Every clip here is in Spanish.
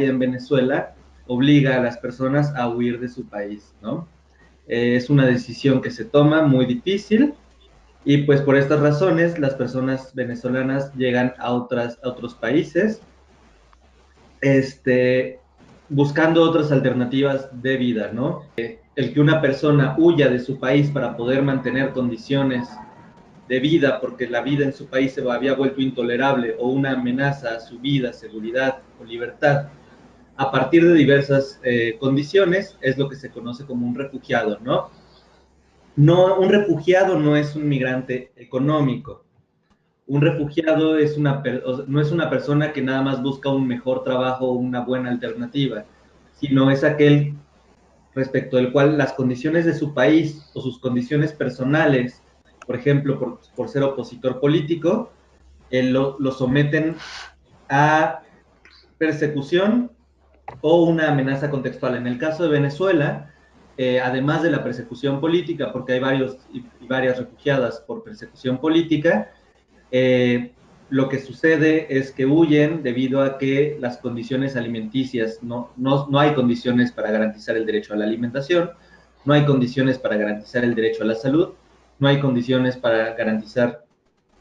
autoritaria en Venezuela obliga a las personas a huir de su país, ¿no? Es una decisión que se toma muy difícil y pues por estas razones las personas venezolanas llegan a otros países este, buscando otras alternativas de vida, ¿no? El que una persona huya de su país para poder mantener condiciones de vida, porque la vida en su país se había vuelto intolerable o una amenaza a su vida, seguridad o libertad, a partir de diversas condiciones, es lo que se conoce como un refugiado, ¿no? No, un refugiado no es un migrante económico. Un refugiado no es una persona que nada más busca un mejor trabajo o una buena alternativa, sino es aquel respecto del cual las condiciones de su país o sus condiciones personales, por ejemplo, por ser opositor político, lo someten a persecución o una amenaza contextual. En el caso de Venezuela, además de la persecución política, porque hay varios y varias refugiadas por persecución política, lo que sucede es que huyen debido a que las condiciones alimenticias, no hay condiciones para garantizar el derecho a la alimentación, no hay condiciones para garantizar el derecho a la salud, no hay condiciones para garantizar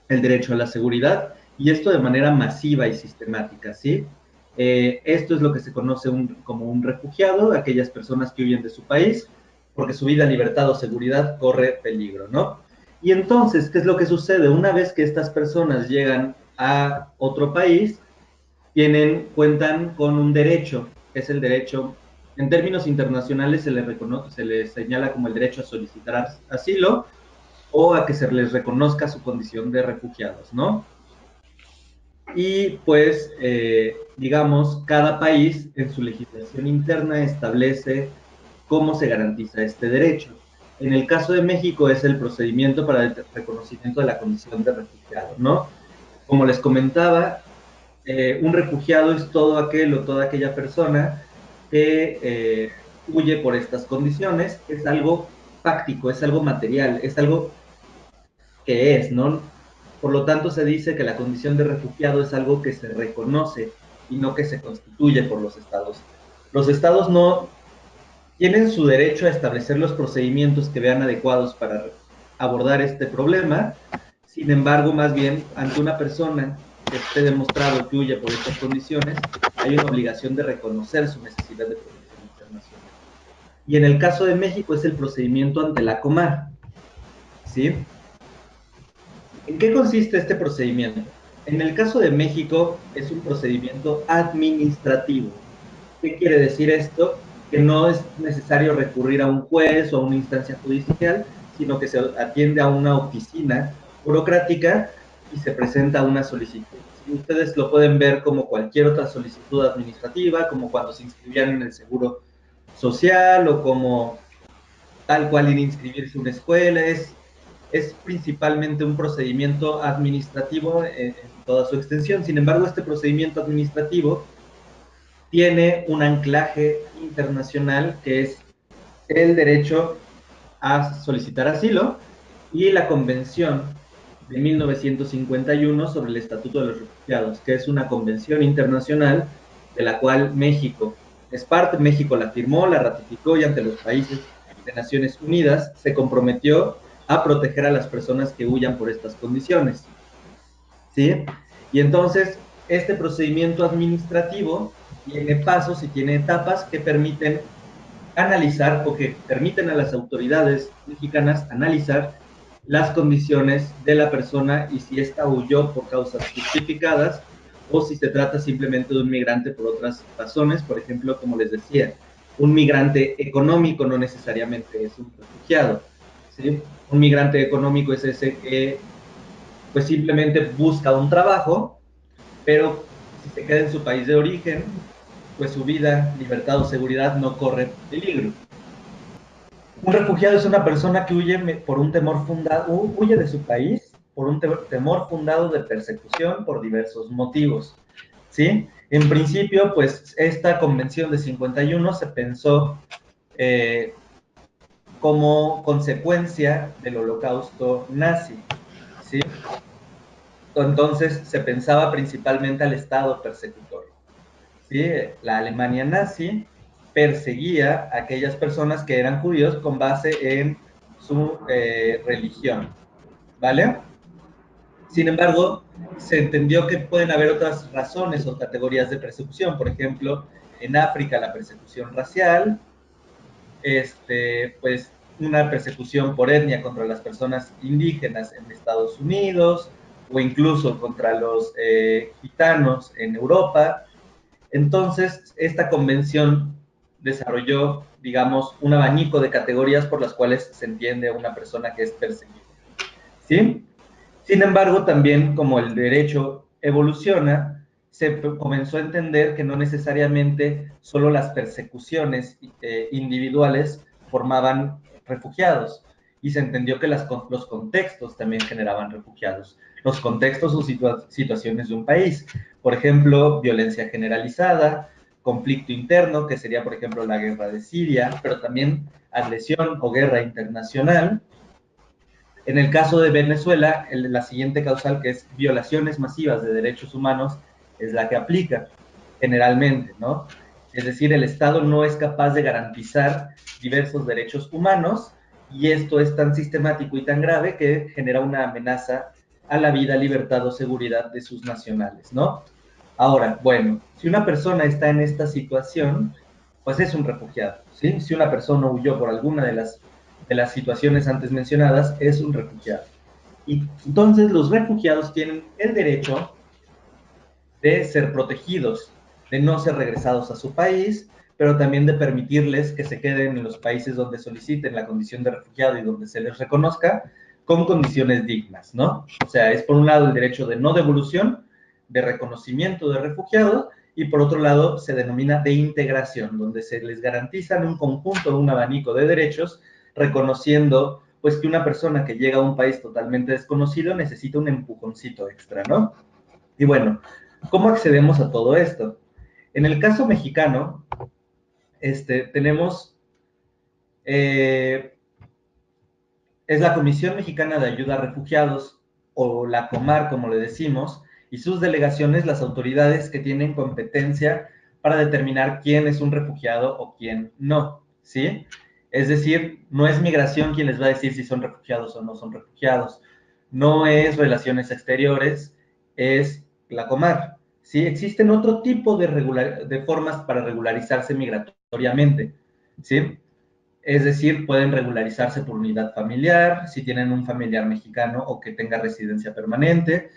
el derecho a la seguridad, y esto de manera masiva y sistemática, ¿sí? Esto es lo que se conoce como un refugiado, aquellas personas que huyen de su país porque su vida, libertad o seguridad corre peligro, ¿no? Y entonces, ¿qué es lo que sucede? Una vez que estas personas llegan a otro país, cuentan con un derecho, que es el derecho, en términos internacionales se les señala como el derecho a solicitar asilo o a que se les reconozca su condición de refugiados, ¿no? Y pues, digamos, cada país en su legislación interna establece cómo se garantiza este derecho. En el caso de México es el procedimiento para el reconocimiento de la condición de refugiado, ¿no? Como les comentaba, un refugiado es todo aquel o toda aquella persona que huye por estas condiciones, es algo fáctico, es algo material, es algo que es, ¿no? Por lo tanto, se dice que la condición de refugiado es algo que se reconoce y no que se constituye por los estados. Los estados no tienen su derecho a establecer los procedimientos que vean adecuados para abordar este problema. Sin embargo, más bien, ante una persona que esté demostrado que huye por estas condiciones, hay una obligación de reconocer su necesidad de protección internacional. Y en el caso de México es el procedimiento ante la Comar, ¿sí? ¿En qué consiste este procedimiento? En el caso de México es un procedimiento administrativo. ¿Qué quiere decir esto? Que no es necesario recurrir a un juez o a una instancia judicial, sino que se atiende a una oficina burocrática y se presenta una solicitud. Si ustedes lo pueden ver como cualquier otra solicitud administrativa, como cuando se inscribían en el seguro social o como tal cual ir a inscribirse a una escuela, es principalmente un procedimiento administrativo en toda su extensión. Sin embargo, este procedimiento administrativo tiene un anclaje internacional que es el derecho a solicitar asilo y la Convención de 1951 sobre el Estatuto de los Refugiados, que es una convención internacional de la cual México es parte. México la firmó, la ratificó y ante los países de Naciones Unidas se comprometió a proteger a las personas que huyan por estas condiciones, ¿sí? Y entonces, este procedimiento administrativo tiene pasos y tiene etapas que permiten analizar o que permiten a las autoridades mexicanas analizar las condiciones de la persona y si ésta huyó por causas justificadas o si se trata simplemente de un migrante por otras razones. Por ejemplo, como les decía, un migrante económico no necesariamente es un refugiado, ¿sí? Un migrante económico es ese que pues simplemente busca un trabajo, pero si se queda en su país de origen, pues su vida, libertad o seguridad no corre peligro. Un refugiado es una persona que huye por un temor fundado, huye de su país por un temor fundado de persecución por diversos motivos, ¿sí? En principio, pues esta convención de 51 se pensó como consecuencia del holocausto nazi, ¿sí? Entonces se pensaba principalmente al Estado persecutor, ¿sí? La Alemania nazi perseguía a aquellas personas que eran judíos con base en su religión, ¿vale? Sin embargo, se entendió que pueden haber otras razones o categorías de persecución. Por ejemplo, en África la persecución racial, pues una persecución por etnia contra las personas indígenas en Estados Unidos o incluso contra los gitanos en Europa. Entonces, esta convención desarrolló, digamos, un abanico de categorías por las cuales se entiende a una persona que es perseguida, ¿sí? Sin embargo, también como el derecho evoluciona, se comenzó a entender que no necesariamente solo las persecuciones individuales formaban refugiados, y se entendió que los contextos también generaban refugiados. Los contextos o situaciones de un país, por ejemplo, violencia generalizada, conflicto interno, que sería, por ejemplo, la guerra de Siria, pero también agresión o guerra internacional. En el caso de Venezuela, la siguiente causal, que es violaciones masivas de derechos humanos, es la que aplica generalmente, ¿no? Es decir, el Estado no es capaz de garantizar diversos derechos humanos, y esto es tan sistemático y tan grave que genera una amenaza a la vida, libertad o seguridad de sus nacionales, ¿no? Ahora, bueno, si una persona está en esta situación, pues es un refugiado, ¿sí? Si una persona huyó por alguna de las situaciones antes mencionadas, es un refugiado. Y entonces los refugiados tienen el derecho de ser protegidos, de no ser regresados a su país, pero también de permitirles que se queden en los países donde soliciten la condición de refugiado y donde se les reconozca con condiciones dignas, ¿no? O sea, es por un lado el derecho de no devolución, de reconocimiento de refugiados, y por otro lado se denomina de integración, donde se les garantizan un conjunto, un abanico de derechos, reconociendo pues que una persona que llega a un país totalmente desconocido necesita un empujoncito extra, ¿no? Y bueno, ¿cómo accedemos a todo esto? En el caso mexicano, tenemos, es la Comisión Mexicana de Ayuda a Refugiados, o la COMAR, como le decimos, y sus delegaciones, las autoridades que tienen competencia para determinar quién es un refugiado o quién no, ¿sí? Es decir, no es migración quien les va a decir si son refugiados o no son refugiados. No es relaciones exteriores, es la COMAR, ¿sí? Existen otro tipo de formas para regularizarse migratoriamente, ¿sí? Es decir, pueden regularizarse por unidad familiar, si tienen un familiar mexicano o que tenga residencia permanente.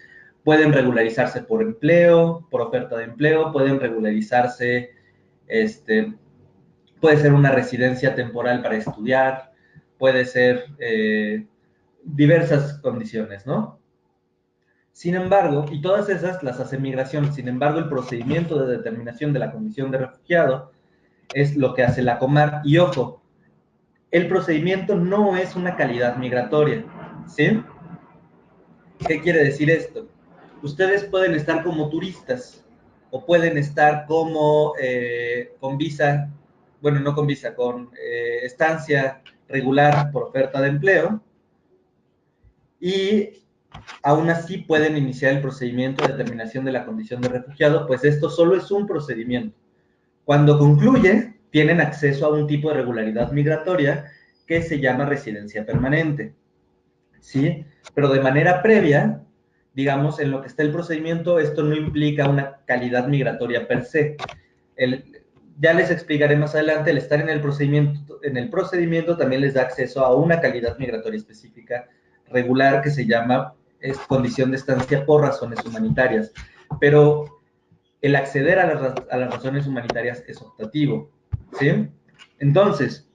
Pueden regularizarse por empleo, por oferta de empleo. Pueden regularizarse, este, puede ser una residencia temporal para estudiar. Puede ser diversas condiciones, ¿no? Sin embargo, y todas esas las hace migración. Sin embargo, el procedimiento de determinación de la condición de refugiado es lo que hace la COMAR. Y ojo, el procedimiento no es una calidad migratoria, ¿sí? ¿Qué quiere decir esto? Ustedes pueden estar como turistas o pueden estar como con visa, bueno, no con visa, con estancia regular por oferta de empleo, y aún así pueden iniciar el procedimiento de determinación de la condición de refugiado, pues esto solo es un procedimiento. Cuando concluye, tienen acceso a un tipo de regularidad migratoria que se llama residencia permanente, ¿sí? Pero de manera previa, digamos, en lo que está el procedimiento, esto no implica una calidad migratoria per se. Ya les explicaré más adelante, el estar en el procedimiento también les da acceso a una calidad migratoria específica regular que se llama condición de estancia por razones humanitarias. Pero el acceder a las razones humanitarias es optativo, ¿sí? Entonces,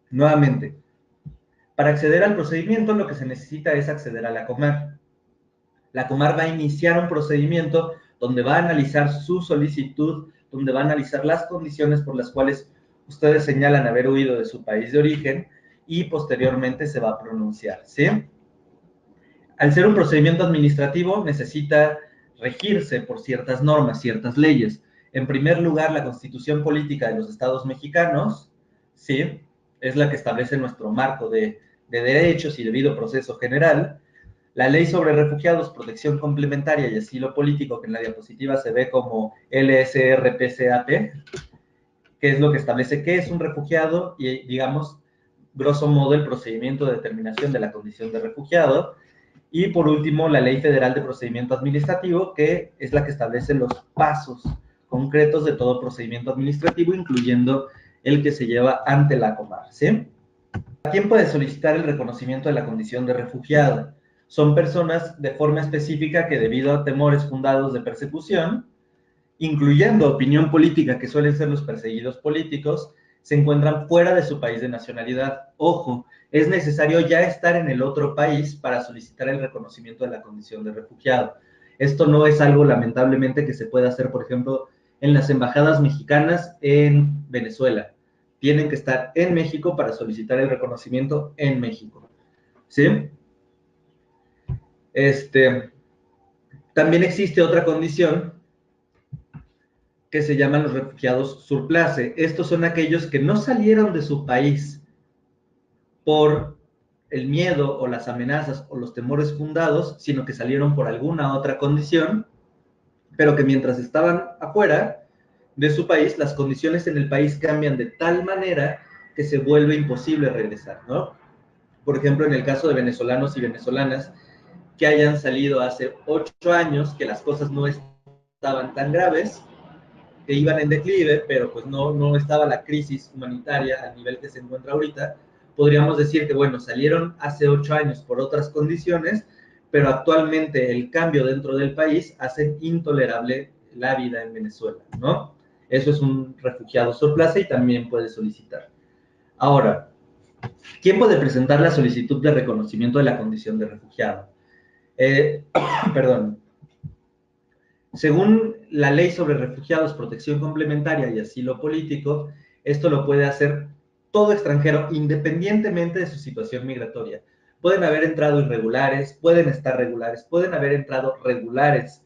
nuevamente, para acceder al procedimiento lo que se necesita es acceder a la COMAR. La COMAR va a iniciar un procedimiento donde va a analizar su solicitud, donde va a analizar las condiciones por las cuales ustedes señalan haber huido de su país de origen, y posteriormente se va a pronunciar, ¿sí? Al ser un procedimiento administrativo, necesita regirse por ciertas normas, ciertas leyes. En primer lugar, la Constitución Política de los Estados Mexicanos, ¿sí? Es la que establece nuestro marco de derechos y debido proceso general. La ley sobre refugiados, protección complementaria y asilo político, que en la diapositiva se ve como LSRPCAP, que es lo que establece qué es un refugiado y, digamos, grosso modo, el procedimiento de determinación de la condición de refugiado. Y por último, la Ley Federal de Procedimiento Administrativo, que es la que establece los pasos concretos de todo procedimiento administrativo, incluyendo el que se lleva ante la Comar, ¿sí? ¿Quién puede solicitar el reconocimiento de la condición de refugiado? Son personas de forma específica que, debido a temores fundados de persecución, incluyendo opinión política, que suelen ser los perseguidos políticos, se encuentran fuera de su país de nacionalidad. Ojo, es necesario ya estar en el otro país para solicitar el reconocimiento de la condición de refugiado. Esto no es algo, lamentablemente, que se pueda hacer, por ejemplo, en las embajadas mexicanas en Venezuela. Tienen que estar en México para solicitar el reconocimiento en México, ¿sí? También existe otra condición que se llaman los refugiados surplace. Estos son aquellos que no salieron de su país por el miedo o las amenazas o los temores fundados, sino que salieron por alguna otra condición, pero que mientras estaban afuera de su país, las condiciones en el país cambian de tal manera que se vuelve imposible regresar, ¿no? Por ejemplo, en el caso de venezolanos y venezolanas que hayan salido hace 8 años, que las cosas no estaban tan graves, que iban en declive, pero pues no estaba la crisis humanitaria al nivel que se encuentra ahorita, podríamos decir que, bueno, salieron hace 8 años por otras condiciones, pero actualmente el cambio dentro del país hace intolerable la vida en Venezuela, ¿no? Eso es un refugiado surplace y también puede solicitar. Ahora, ¿quién puede presentar la solicitud de reconocimiento de la condición de refugiado? Perdón. Según la Ley sobre Refugiados, Protección Complementaria y Asilo Político, esto lo puede hacer todo extranjero, independientemente de su situación migratoria. Pueden haber entrado irregulares, pueden estar regulares, pueden haber entrado regulares,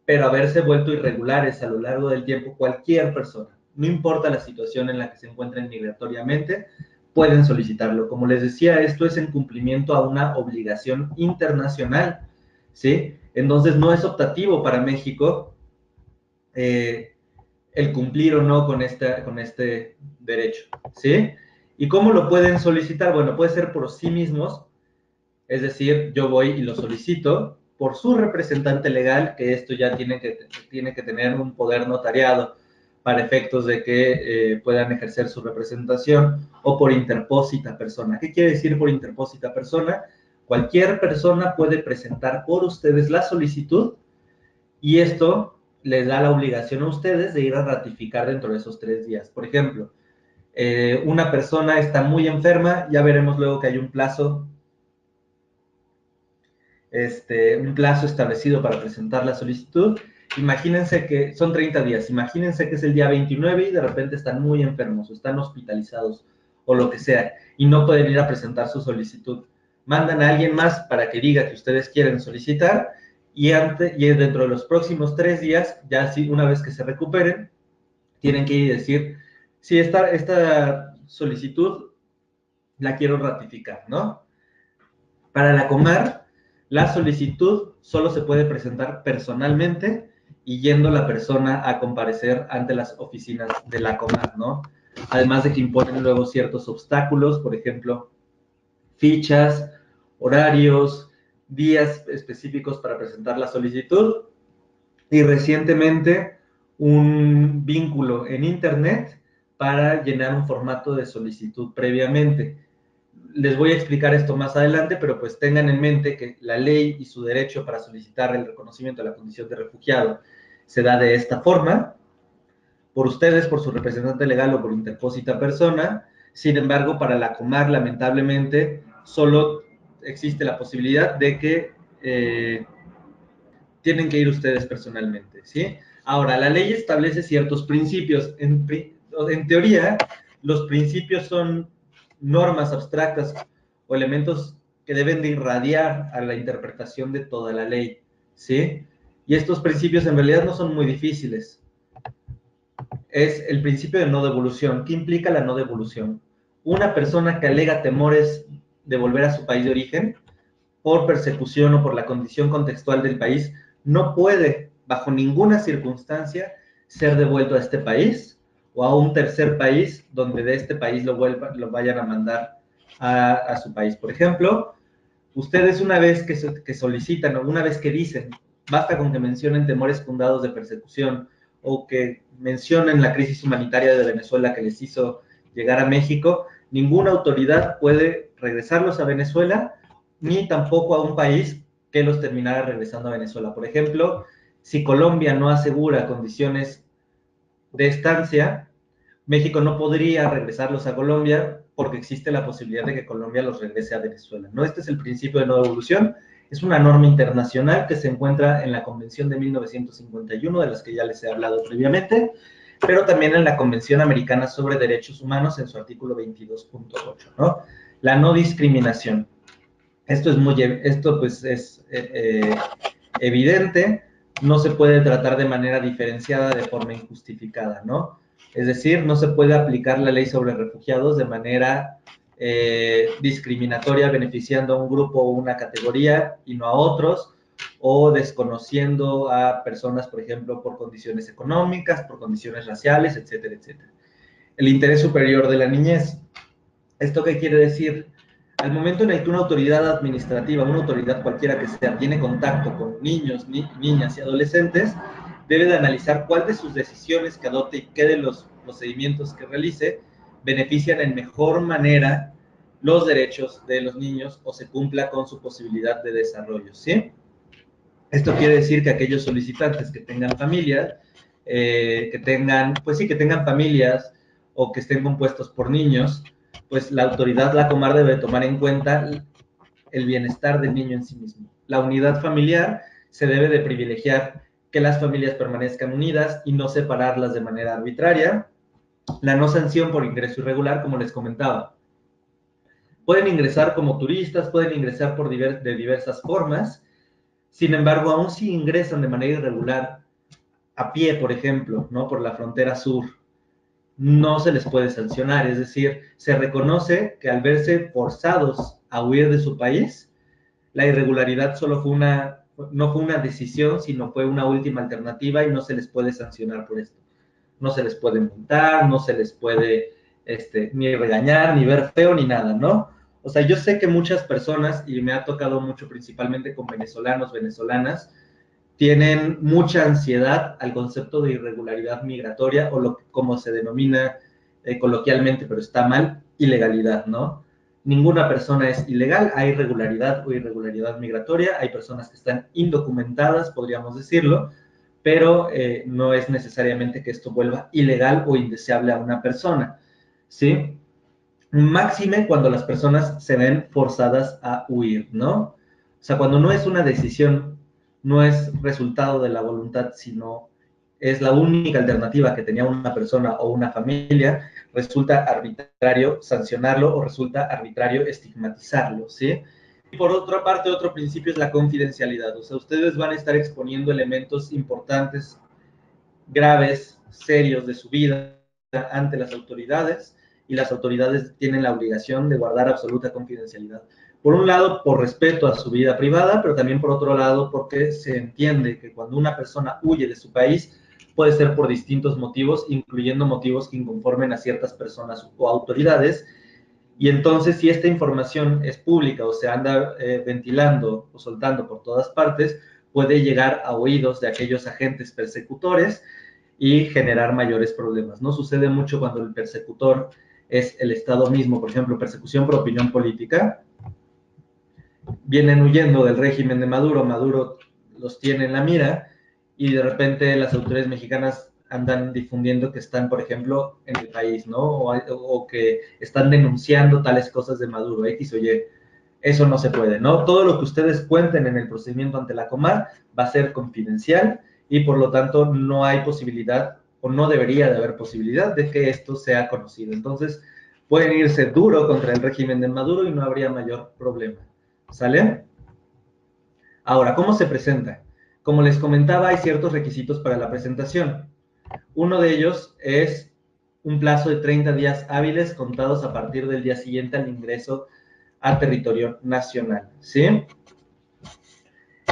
pero haberse vuelto irregulares a lo largo del tiempo, cualquier persona, no importa la situación en la que se encuentren migratoriamente, pueden solicitarlo. Como les decía, esto es en cumplimiento a una obligación internacional, ¿sí? Entonces no es optativo para México el cumplir o no con este derecho, ¿sí? ¿Y cómo lo pueden solicitar? Bueno, puede ser por sí mismos, es decir, yo voy y lo solicito, por su representante legal, que esto ya tiene que tener un poder notariado para efectos de que puedan ejercer su representación, o por interpósita persona. ¿Qué quiere decir por interpósita persona? Cualquier persona puede presentar por ustedes la solicitud y esto les da la obligación a ustedes de ir a ratificar dentro de esos 3 días. Por ejemplo, una persona está muy enferma, ya veremos luego que hay un plazo establecido para presentar la solicitud. Imagínense que son 30 días, imagínense que es el día 29 y de repente están muy enfermos o están hospitalizados o lo que sea y no pueden ir a presentar su solicitud. Mandan a alguien más para que diga que ustedes quieren solicitar y dentro de los próximos 3 días, ya una vez que se recuperen, tienen que ir y decir, sí, esta solicitud la quiero ratificar, ¿no? Para la Comar, la solicitud solo se puede presentar personalmente y yendo la persona a comparecer ante las oficinas de la Comar, ¿no? Además de que imponen luego ciertos obstáculos, por ejemplo, fichas, horarios, días específicos para presentar la solicitud y recientemente un vínculo en Internet para llenar un formato de solicitud previamente. Les voy a explicar esto más adelante, pero pues tengan en mente que la ley y su derecho para solicitar el reconocimiento de la condición de refugiado se da de esta forma, por ustedes, por su representante legal o por interpósita persona. Sin embargo, para la Comar, lamentablemente, solo existe la posibilidad de que tienen que ir ustedes personalmente, ¿sí? Ahora, la ley establece ciertos principios. En teoría, los principios son normas abstractas o elementos que deben de irradiar a la interpretación de toda la ley, ¿sí? Y estos principios en realidad no son muy difíciles. Es el principio de no devolución. ¿Qué implica la no devolución? Una persona que alega temores de volver a su país de origen por persecución o por la condición contextual del país, no puede, bajo ninguna circunstancia, ser devuelto a este país o a un tercer país donde de este país lo vayan a mandar a su país. Por ejemplo, ustedes una vez que solicitan o una vez que dicen, basta con que mencionen temores fundados de persecución o que mencionen la crisis humanitaria de Venezuela que les hizo llegar a México, ninguna autoridad puede regresarlos a Venezuela ni tampoco a un país que los terminara regresando a Venezuela. Por ejemplo, si Colombia no asegura condiciones de estancia, México no podría regresarlos a Colombia porque existe la posibilidad de que Colombia los regrese a Venezuela, ¿no? Este es el principio de no devolución. Es una norma internacional que se encuentra en la Convención de 1951, de las que ya les he hablado previamente, pero también en la Convención Americana sobre Derechos Humanos en su artículo 22.8, ¿no? La no discriminación. Esto pues es evidente, no se puede tratar de manera diferenciada de forma injustificada, ¿no? Es decir, no se puede aplicar la ley sobre refugiados de manera discriminatoria, beneficiando a un grupo o una categoría y no a otros, o desconociendo a personas, por ejemplo, por condiciones económicas, por condiciones raciales, etcétera, etcétera. El interés superior de la niñez. ¿Esto qué quiere decir? Al momento en el que una autoridad administrativa, una autoridad cualquiera que sea, tiene contacto con niños, niñas y adolescentes, debe de analizar cuál de sus decisiones que adopte y qué de los procedimientos que realice benefician en mejor manera los derechos de los niños o se cumpla con su posibilidad de desarrollo, ¿sí? Esto quiere decir que aquellos solicitantes que tengan familias, que tengan familias o que estén compuestos por niños, pues la autoridad, la Comar, debe tomar en cuenta el bienestar del niño en sí mismo. La unidad familiar se debe de privilegiar que las familias permanezcan unidas y no separarlas de manera arbitraria. La no sanción por ingreso irregular, como les comentaba. Pueden ingresar como turistas, pueden ingresar de diversas formas. Sin embargo, aún si ingresan de manera irregular, a pie, por ejemplo, ¿no? Por la frontera sur, no se les puede sancionar. Es decir, se reconoce que al verse forzados a huir de su país, la irregularidad no fue una decisión, sino fue una última alternativa y no se les puede sancionar por esto. No se les puede multar, no se les puede ni regañar, ni ver feo, ni nada, ¿no? O sea, yo sé que muchas personas, y me ha tocado mucho principalmente con venezolanos, venezolanas, tienen mucha ansiedad al concepto de irregularidad migratoria o como se denomina coloquialmente, pero está mal, ilegalidad, ¿no? Ninguna persona es ilegal, hay irregularidad o irregularidad migratoria, hay personas que están indocumentadas, podríamos decirlo, pero no es necesariamente que esto vuelva ilegal o indeseable a una persona, ¿sí? Máxime cuando las personas se ven forzadas a huir, ¿no? O sea, cuando no es una decisión, no es resultado de la voluntad, sino es la única alternativa que tenía una persona o una familia, resulta arbitrario sancionarlo o resulta arbitrario estigmatizarlo, ¿sí? Y por otra parte, otro principio es la confidencialidad. O sea, ustedes van a estar exponiendo elementos importantes, graves, serios de su vida ante las autoridades y las autoridades tienen la obligación de guardar absoluta confidencialidad. Por un lado, por respeto a su vida privada, pero también por otro lado, porque se entiende que cuando una persona huye de su país, puede ser por distintos motivos, incluyendo motivos que inconformen a ciertas personas o autoridades. Y entonces, si esta información es pública o se anda ventilando o soltando por todas partes, puede llegar a oídos de aquellos agentes persecutores y generar mayores problemas, ¿no? Sucede mucho cuando el persecutor es el Estado mismo, por ejemplo, persecución por opinión política. Vienen huyendo del régimen de Maduro, Maduro los tiene en la mira y de repente las autoridades mexicanas andan difundiendo que están, por ejemplo, en el país, ¿no? O que están denunciando tales cosas de Maduro, X o Y. Eso no se puede, ¿no? Todo lo que ustedes cuenten en el procedimiento ante la Comar va a ser confidencial y por lo tanto no hay posibilidad o no debería de haber posibilidad de que esto sea conocido. Entonces pueden irse duro contra el régimen de Maduro y no habría mayor problema. ¿Sale? Ahora, ¿cómo se presenta? Como les comentaba, hay ciertos requisitos para la presentación. Uno de ellos es un plazo de 30 días hábiles contados a partir del día siguiente al ingreso a territorio nacional, ¿sí?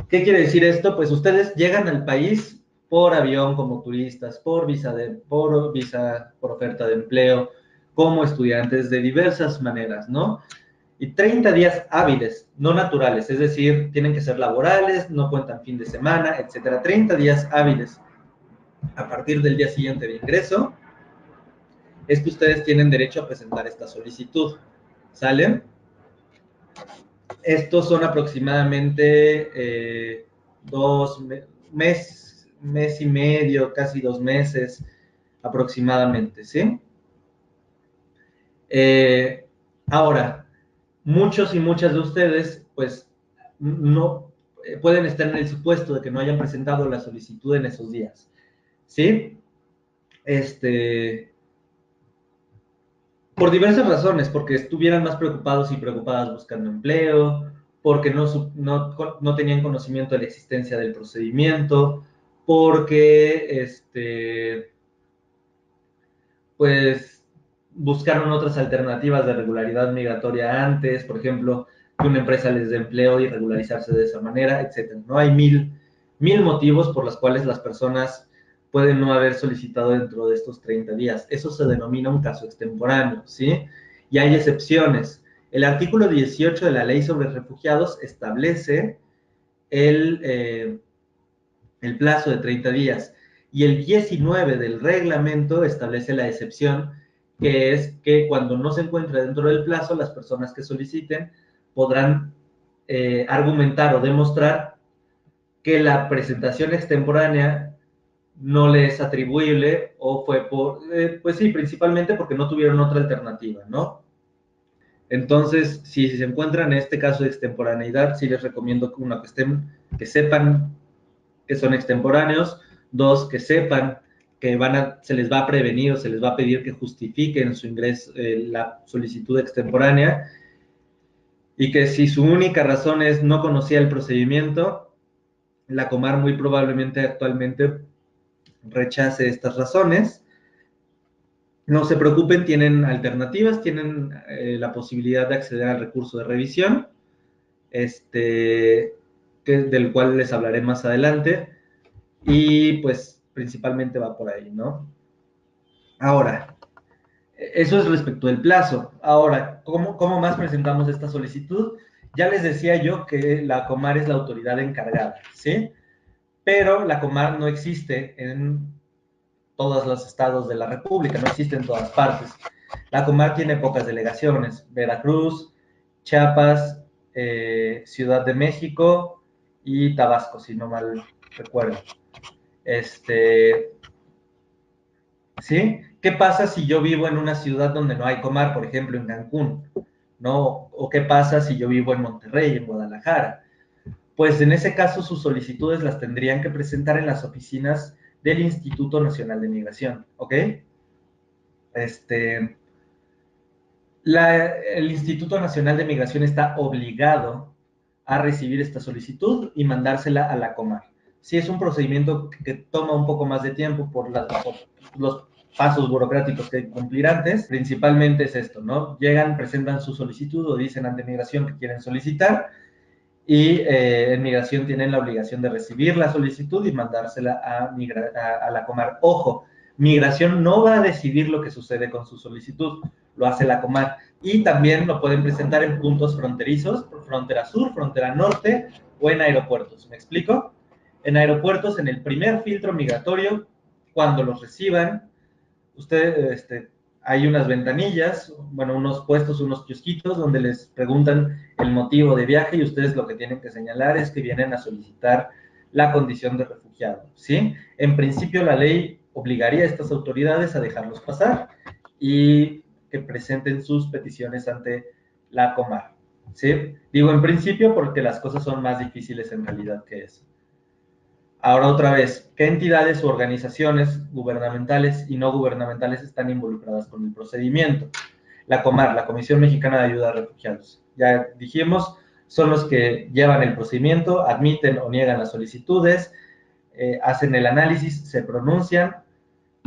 ¿Qué quiere decir esto? Pues ustedes llegan al país por avión como turistas, por visa, por oferta de empleo, como estudiantes de diversas maneras, ¿no? Y 30 días hábiles, no naturales, es decir, tienen que ser laborales, no cuentan fin de semana, etcétera. 30 días hábiles a partir del día siguiente de ingreso, es que ustedes tienen derecho a presentar esta solicitud. ¿Sale? Estos son aproximadamente mes y medio, casi 2 meses aproximadamente, ¿sí? Ahora, muchos y muchas de ustedes, pues, no pueden estar en el supuesto de que no hayan presentado la solicitud en esos días, ¿sí? Por diversas razones, porque estuvieran más preocupados y preocupadas buscando empleo, porque no tenían conocimiento de la existencia del procedimiento, porque pues buscaron otras alternativas de regularidad migratoria antes, por ejemplo, que una empresa les dé empleo y regularizarse de esa manera, etcétera. No hay mil motivos por los cuales las personas pueden no haber solicitado dentro de estos 30 días. Eso se denomina un caso extemporáneo, ¿sí? Y hay excepciones. El artículo 18 de la Ley sobre Refugiados establece el plazo de 30 días y el 19 del reglamento establece la excepción, que es que cuando no se encuentre dentro del plazo, las personas que soliciten podrán argumentar o demostrar que la presentación extemporánea no le es atribuible o fue pues sí, principalmente porque no tuvieron otra alternativa, ¿no? Entonces, si se encuentran en este caso de extemporaneidad, sí les recomiendo que sepan que son extemporáneos. Dos, que sepan que se les va a prevenir o se les va a pedir que justifiquen su ingreso, la solicitud extemporánea, y que si su única razón es no conocía el procedimiento, la Comar muy probablemente actualmente rechace estas razones. No se preocupen, tienen alternativas, tienen la posibilidad de acceder al recurso de revisión, del cual les hablaré más adelante, y pues principalmente va por ahí, ¿no? Ahora, eso es respecto del plazo. Ahora, ¿cómo más presentamos esta solicitud? Ya les decía yo que la Comar es la autoridad encargada, ¿sí? Pero la Comar no existe en todos los estados de la República, no existe en todas partes. La Comar tiene pocas delegaciones: Veracruz, Chiapas, Ciudad de México y Tabasco, si no mal recuerdo. ¿Sí? ¿Qué pasa si yo vivo en una ciudad donde no hay Comar, por ejemplo, en Cancún? ¿No? ¿O qué pasa si yo vivo en Monterrey, en Guadalajara? Pues en ese caso sus solicitudes las tendrían que presentar en las oficinas del Instituto Nacional de Migración, ¿ok? El Instituto Nacional de Migración está obligado a recibir esta solicitud y mandársela a la Comar. Sí, es un procedimiento que toma un poco más de tiempo por los pasos burocráticos que hay que cumplir antes. Principalmente es esto, ¿no? Llegan, presentan su solicitud o dicen ante Migración que quieren solicitar, y en Migración tienen la obligación de recibir la solicitud y mandársela a la Comar. Ojo, Migración no va a decidir lo que sucede con su solicitud, lo hace la Comar. Y también lo pueden presentar en puntos fronterizos, frontera sur, frontera norte o en aeropuertos. ¿Me explico? En aeropuertos, en el primer filtro migratorio, cuando los reciban, hay unas ventanillas, bueno, unos puestos, unos kiosquitos donde les preguntan el motivo de viaje, y ustedes lo que tienen que señalar es que vienen a solicitar la condición de refugiado, ¿sí? En principio la ley obligaría a estas autoridades a dejarlos pasar y que presenten sus peticiones ante la Comar, ¿sí? Digo en principio porque las cosas son más difíciles en realidad que eso. Ahora otra vez, ¿qué entidades u organizaciones gubernamentales y no gubernamentales están involucradas con el procedimiento? La Comar, la Comisión Mexicana de Ayuda a Refugiados. Ya dijimos, son los que llevan el procedimiento, admiten o niegan las solicitudes, hacen el análisis, se pronuncian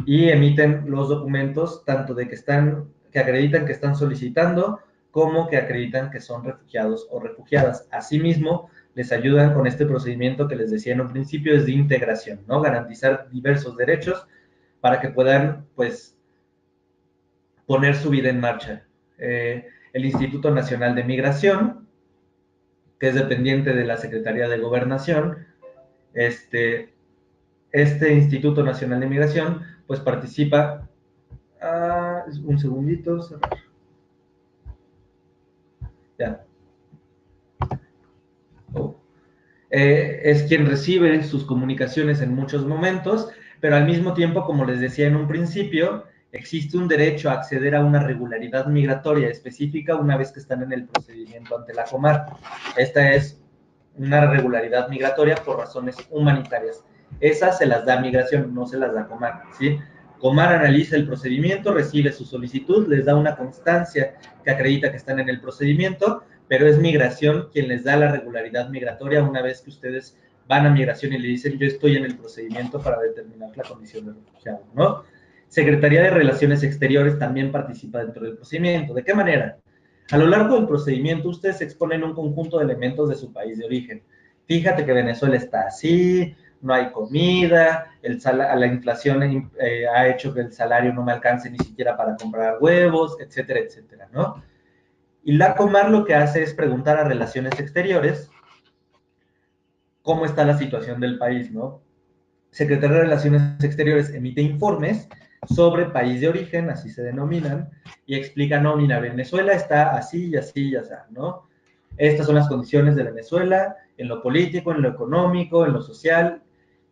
y emiten los documentos, tanto de que acreditan que están solicitando, como que acreditan que son refugiados o refugiadas. Asimismo, les ayudan con este procedimiento que les decía en un principio, es de integración, ¿no? Garantizar diversos derechos para que puedan, pues, poner su vida en marcha. El Instituto Nacional de Migración, que es dependiente de la Secretaría de Gobernación, este Instituto Nacional de Migración, pues participa, un segundito, cerrar. Ya. Oh. Es quien recibe sus comunicaciones en muchos momentos, pero al mismo tiempo, como les decía en un principio, existe un derecho a acceder a una regularidad migratoria específica una vez que están en el procedimiento ante la Comar. Esta es una regularidad migratoria por razones humanitarias. Esas se las da Migración, no se las da Comar, ¿sí? Comar analiza el procedimiento, recibe su solicitud, les da una constancia que acredita que están en el procedimiento, pero es Migración quien les da la regularidad migratoria una vez que ustedes van a Migración y le dicen yo estoy en el procedimiento para determinar la condición de refugiado, ¿no? Secretaría de Relaciones Exteriores también participa dentro del procedimiento. ¿De qué manera? A lo largo del procedimiento, ustedes exponen un conjunto de elementos de su país de origen. Fíjate que Venezuela está así, no hay comida, la inflación ha hecho que el salario no me alcance ni siquiera para comprar huevos, etcétera, etcétera, ¿no? Y la Comar lo que hace es preguntar a Relaciones Exteriores cómo está la situación del país, ¿no? Secretaría de Relaciones Exteriores emite informes sobre país de origen, así se denominan, y explica, no, mira, Venezuela está así y así y así, ¿no? Estas son las condiciones de Venezuela, en lo político, en lo económico, en lo social,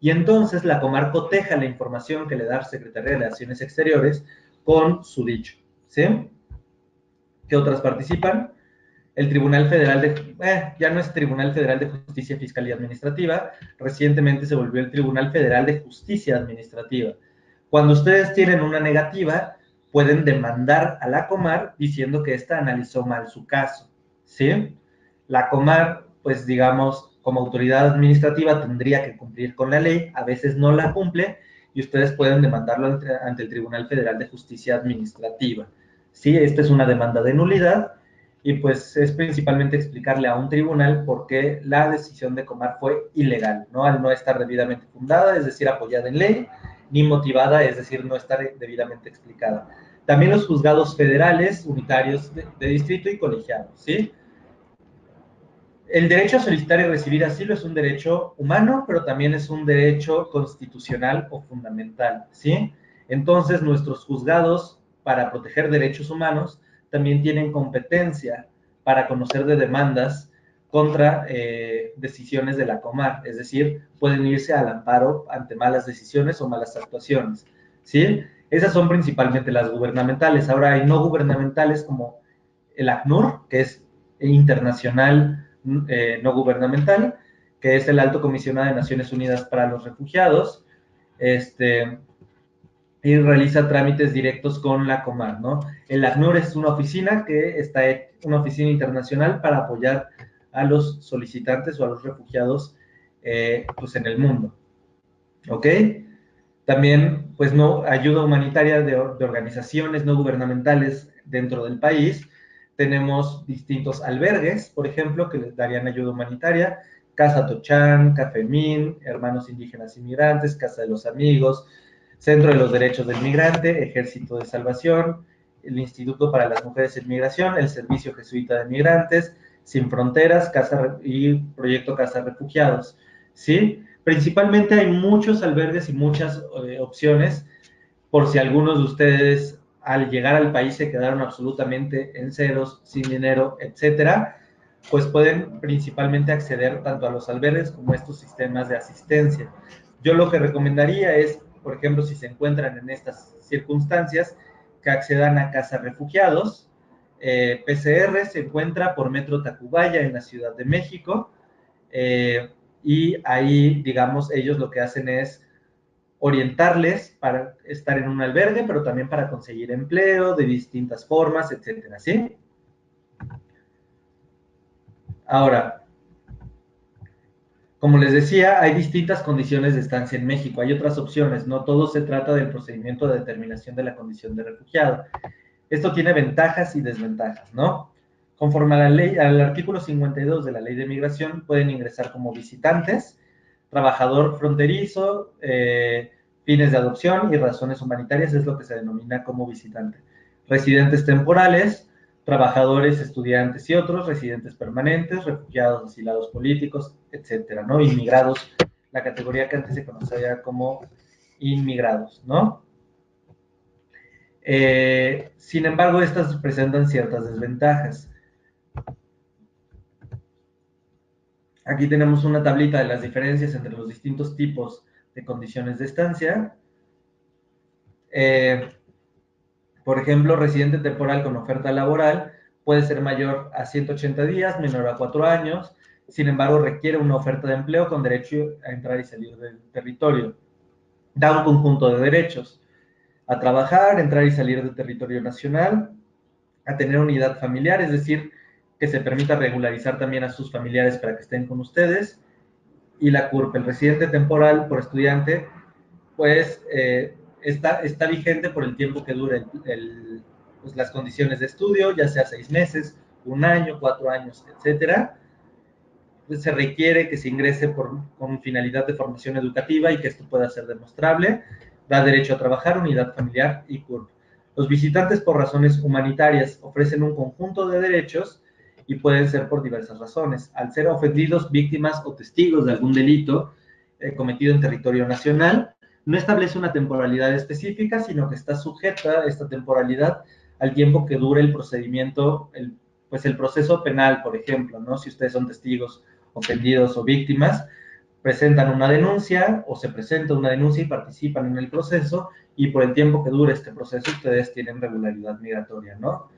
y entonces la Comar coteja la información que le da la Secretaría de Relaciones Exteriores con su dicho, ¿sí? ¿Qué otras participan? El Tribunal Federal ya no es Tribunal Federal de Justicia Fiscal y Administrativa, recientemente se volvió el Tribunal Federal de Justicia Administrativa. Cuando ustedes tienen una negativa, pueden demandar a la Comar diciendo que ésta analizó mal su caso, ¿sí? La Comar, pues digamos, como autoridad administrativa tendría que cumplir con la ley, a veces no la cumple, y ustedes pueden demandarlo ante el Tribunal Federal de Justicia Administrativa. Sí, esta es una demanda de nulidad, y pues es principalmente explicarle a un tribunal por qué la decisión de Comar fue ilegal, ¿no? Al no estar debidamente fundada, es decir, apoyada en ley, ni motivada, es decir, no estar debidamente explicada. También los juzgados federales, unitarios de distrito y colegiados, ¿sí? El derecho a solicitar y recibir asilo es un derecho humano, pero también es un derecho constitucional o fundamental, ¿sí? Entonces, nuestros juzgados, para proteger derechos humanos, también tienen competencia para conocer de demandas contra decisiones de la Comar, es decir, pueden irse al amparo ante malas decisiones o malas actuaciones, ¿sí? Esas son principalmente las gubernamentales. Ahora hay no gubernamentales como el ACNUR, que es internacional no gubernamental, que es el Alto Comisionado de Naciones Unidas para los Refugiados, y realiza trámites directos con la Comar, ¿no? El ACNUR es una oficina una oficina internacional para apoyar a los solicitantes o a los refugiados pues en el mundo, ¿ok? También, pues, no, ayuda humanitaria de organizaciones no gubernamentales dentro del país. Tenemos distintos albergues, por ejemplo, que les darían ayuda humanitaria. Casa Tochán, Cafemín, Hermanos Indígenas Inmigrantes, Casa de los Amigos, Centro de los Derechos del Migrante, Ejército de Salvación, el Instituto para las Mujeres en Migración, el Servicio Jesuita de Migrantes, Sin Fronteras, y Proyecto Casa Refugiados, ¿sí? Principalmente hay muchos albergues y muchas opciones, por si algunos de ustedes al llegar al país se quedaron absolutamente en ceros, sin dinero, etcétera, pues pueden principalmente acceder tanto a los albergues como a estos sistemas de asistencia. Yo lo que recomendaría es, por ejemplo, si se encuentran en estas circunstancias, que accedan a Casa Refugiados. PCR se encuentra por Metro Tacubaya en la Ciudad de México. Y ahí, digamos, ellos lo que hacen es orientarles para estar en un albergue, pero también para conseguir empleo de distintas formas, etcétera, ¿sí? Ahora, como les decía, hay distintas condiciones de estancia en México, hay otras opciones, no todo se trata del procedimiento de determinación de la condición de refugiado. Esto tiene ventajas y desventajas, ¿no? Conforme a la ley, al artículo 52 de la Ley de Migración, pueden ingresar como visitantes, trabajador fronterizo, fines de adopción y razones humanitarias es lo que se denomina como visitante. Residentes temporales, trabajadores, estudiantes y otros, residentes permanentes, refugiados, asilados políticos, etcétera, ¿no? Inmigrados, la categoría que antes se conocía como inmigrados, ¿no? Sin embargo, estas presentan ciertas desventajas. Aquí tenemos una tablita de las diferencias entre los distintos tipos de condiciones de estancia. Por ejemplo, residente temporal con oferta laboral puede ser mayor a 180 días, menor a 4 años, sin embargo requiere una oferta de empleo con derecho a entrar y salir del territorio. Da un conjunto de derechos: a trabajar, entrar y salir del territorio nacional, a tener unidad familiar, es decir, que se permita regularizar también a sus familiares para que estén con ustedes, y la CURP, el residente temporal por estudiante, pues está vigente por el tiempo que dure pues, las condiciones de estudio, ya sea 6 meses, 1 año, 4 años, etcétera. Pues se requiere que se ingrese con finalidad de formación educativa y que esto pueda ser demostrable. Da derecho a trabajar, unidad familiar y CURP. Los visitantes por razones humanitarias ofrecen un conjunto de derechos y pueden ser por diversas razones. Al ser ofendidos, víctimas o testigos de algún delito cometido en territorio nacional, no establece una temporalidad específica, sino que está sujeta esta temporalidad al tiempo que dure el procedimiento, pues el proceso penal, por ejemplo, ¿no? Si ustedes son testigos, ofendidos o víctimas, presentan una denuncia o se presenta una denuncia y participan en el proceso, y por el tiempo que dure este proceso ustedes tienen regularidad migratoria, ¿no?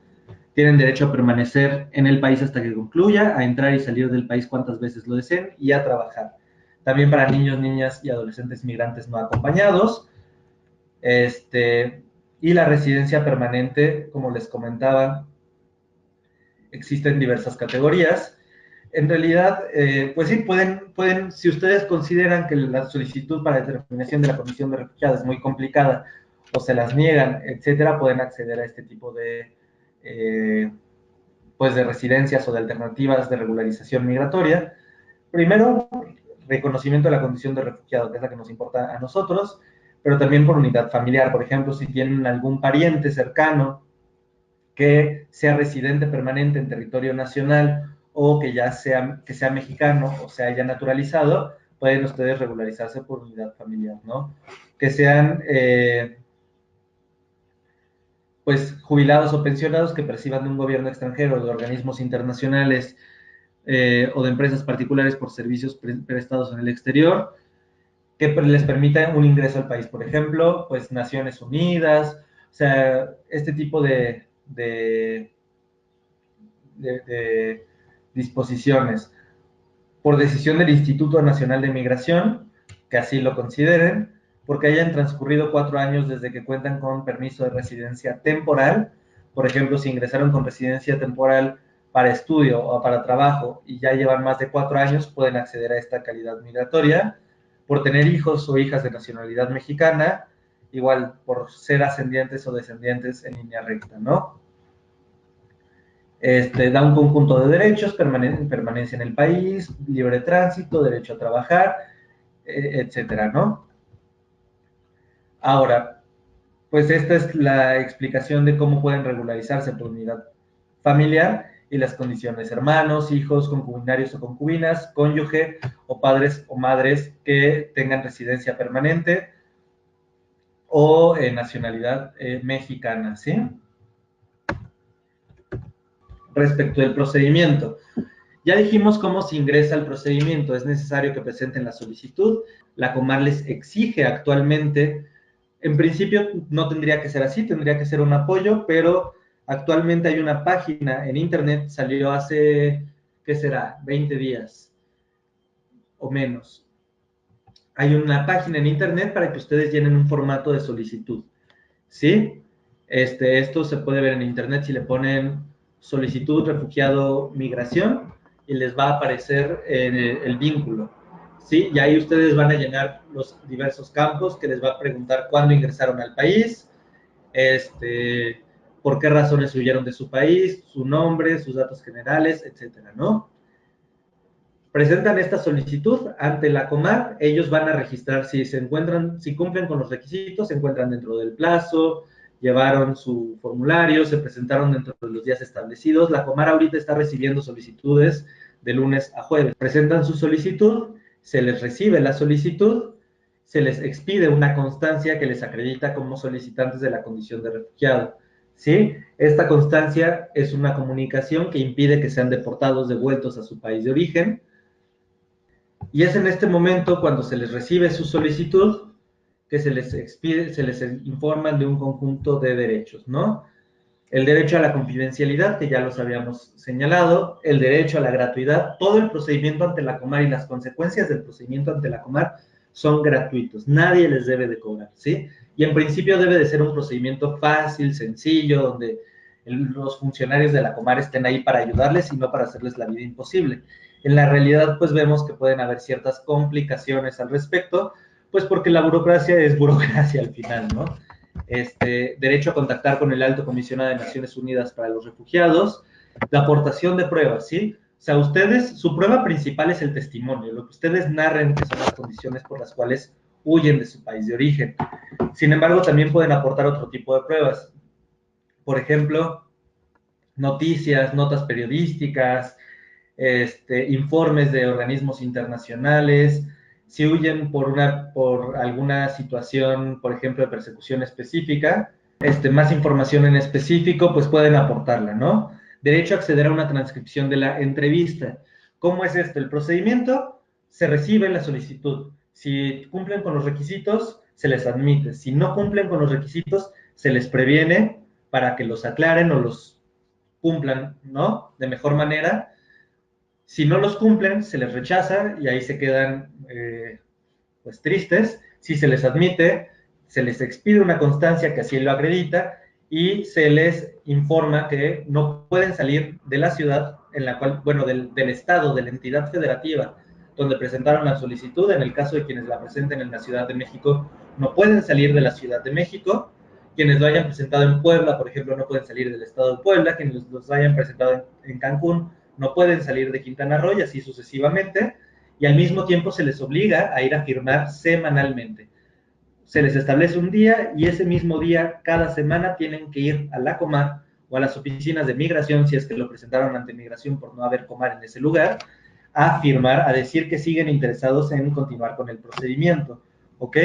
Tienen derecho a permanecer en el país hasta que concluya, a entrar y salir del país cuantas veces lo deseen y a trabajar. También para niños, niñas y adolescentes migrantes no acompañados. Y la residencia permanente, como les comentaba, existen diversas categorías. En realidad, pues sí, pueden, si ustedes consideran que la solicitud para determinación de la condición de refugiado es muy complicada o se las niegan, etcétera, pueden acceder a este tipo de, pues de residencias o de alternativas de regularización migratoria. Primero, reconocimiento de la condición de refugiado, que es la que nos importa a nosotros, pero también por unidad familiar. Por ejemplo, si tienen algún pariente cercano que sea residente permanente en territorio nacional o que ya sea mexicano o se haya naturalizado, pueden ustedes regularizarse por unidad familiar, ¿no? Que sean pues jubilados o pensionados que perciban de un gobierno extranjero, de organismos internacionales o de empresas particulares por servicios prestados en el exterior, que les permita un ingreso al país, por ejemplo, pues Naciones Unidas, o sea, este tipo de disposiciones. Por decisión del Instituto Nacional de Migración, que así lo consideren, porque hayan transcurrido 4 años desde que cuentan con permiso de residencia temporal. Por ejemplo, si ingresaron con residencia temporal para estudio o para trabajo y ya llevan más de 4 años, pueden acceder a esta calidad migratoria. Por tener hijos o hijas de nacionalidad mexicana, igual por ser ascendientes o descendientes en línea recta, ¿no? Da un conjunto de derechos: permanencia en el país, libre tránsito, derecho a trabajar, etcétera, ¿no? Ahora, pues esta es la explicación de cómo pueden regularizarse por unidad familiar y las condiciones: hermanos, hijos, concubinarios o concubinas, cónyuge o padres o madres que tengan residencia permanente o nacionalidad mexicana, ¿sí? Respecto del procedimiento, ya dijimos cómo se ingresa al procedimiento. Es necesario que presenten la solicitud. La Comar les exige actualmente, en principio no tendría que ser así, tendría que ser un apoyo, pero actualmente hay una página en internet, salió hace, ¿qué será?, 20 días o menos. Hay una página en internet para que ustedes llenen un formato de solicitud, ¿sí? Esto se puede ver en internet si le ponen solicitud refugiado migración y les va a aparecer el vínculo, ¿sí? Y ahí ustedes van a llenar los diversos campos que les va a preguntar cuándo ingresaron al país, por qué razones huyeron de su país, su nombre, sus datos generales, etcétera, ¿no? Presentan esta solicitud ante la Comar, ellos van a registrar si se encuentran, si cumplen con los requisitos, se encuentran dentro del plazo, llevaron su formulario, se presentaron dentro de los días establecidos. La Comar ahorita está recibiendo solicitudes de lunes a jueves. Presentan su solicitud, se les recibe la solicitud, se les expide una constancia que les acredita como solicitantes de la condición de refugiado. ¿Sí? Esta constancia es una comunicación que impide que sean deportados, devueltos a su país de origen. Y es en este momento, cuando se les recibe su solicitud, que se les expide, se les informan de un conjunto de derechos, ¿no? El derecho a la confidencialidad, que ya los habíamos señalado, el derecho a la gratuidad, todo el procedimiento ante la Comar y las consecuencias del procedimiento ante la Comar son gratuitos, nadie les debe de cobrar, ¿sí? Y en principio debe de ser un procedimiento fácil, sencillo, donde los funcionarios de la Comar estén ahí para ayudarles y no para hacerles la vida imposible. En la realidad, pues vemos que pueden haber ciertas complicaciones al respecto, pues porque la burocracia es burocracia al final, ¿no? Derecho a contactar con el Alto Comisionado de Naciones Unidas para los Refugiados, la aportación de pruebas, ¿sí? O sea, ustedes, su prueba principal es el testimonio, lo que ustedes narren que son las condiciones por las cuales huyen de su país de origen. Sin embargo, también pueden aportar otro tipo de pruebas. Por ejemplo, noticias, notas periodísticas, informes de organismos internacionales. Si huyen por alguna situación, por ejemplo, de persecución específica, más información en específico, pues pueden aportarla, ¿no? Derecho a acceder a una transcripción de la entrevista. ¿Cómo es esto? El procedimiento: se recibe la solicitud. Si cumplen con los requisitos, se les admite. Si no cumplen con los requisitos, se les previene para que los aclaren o los cumplan, ¿no? De mejor manera. Si no los cumplen, se les rechaza y ahí se quedan pues tristes. Si se les admite, se les expide una constancia que así lo acredita y se les informa que no pueden salir de la ciudad en la cual, bueno, del estado, de la entidad federativa donde presentaron la solicitud. En el caso de quienes la presenten en la Ciudad de México, no pueden salir de la Ciudad de México. Quienes lo hayan presentado en Puebla, por ejemplo, no pueden salir del estado de Puebla. Quienes los hayan presentado en Cancún, no pueden salir de Quintana Roo, y así sucesivamente. Y al mismo tiempo se les obliga a ir a firmar semanalmente. Se les establece un día y ese mismo día, cada semana, tienen que ir a la Comar o a las oficinas de migración, si es que lo presentaron ante migración por no haber Comar en ese lugar, a firmar, a decir que siguen interesados en continuar con el procedimiento, ¿ok?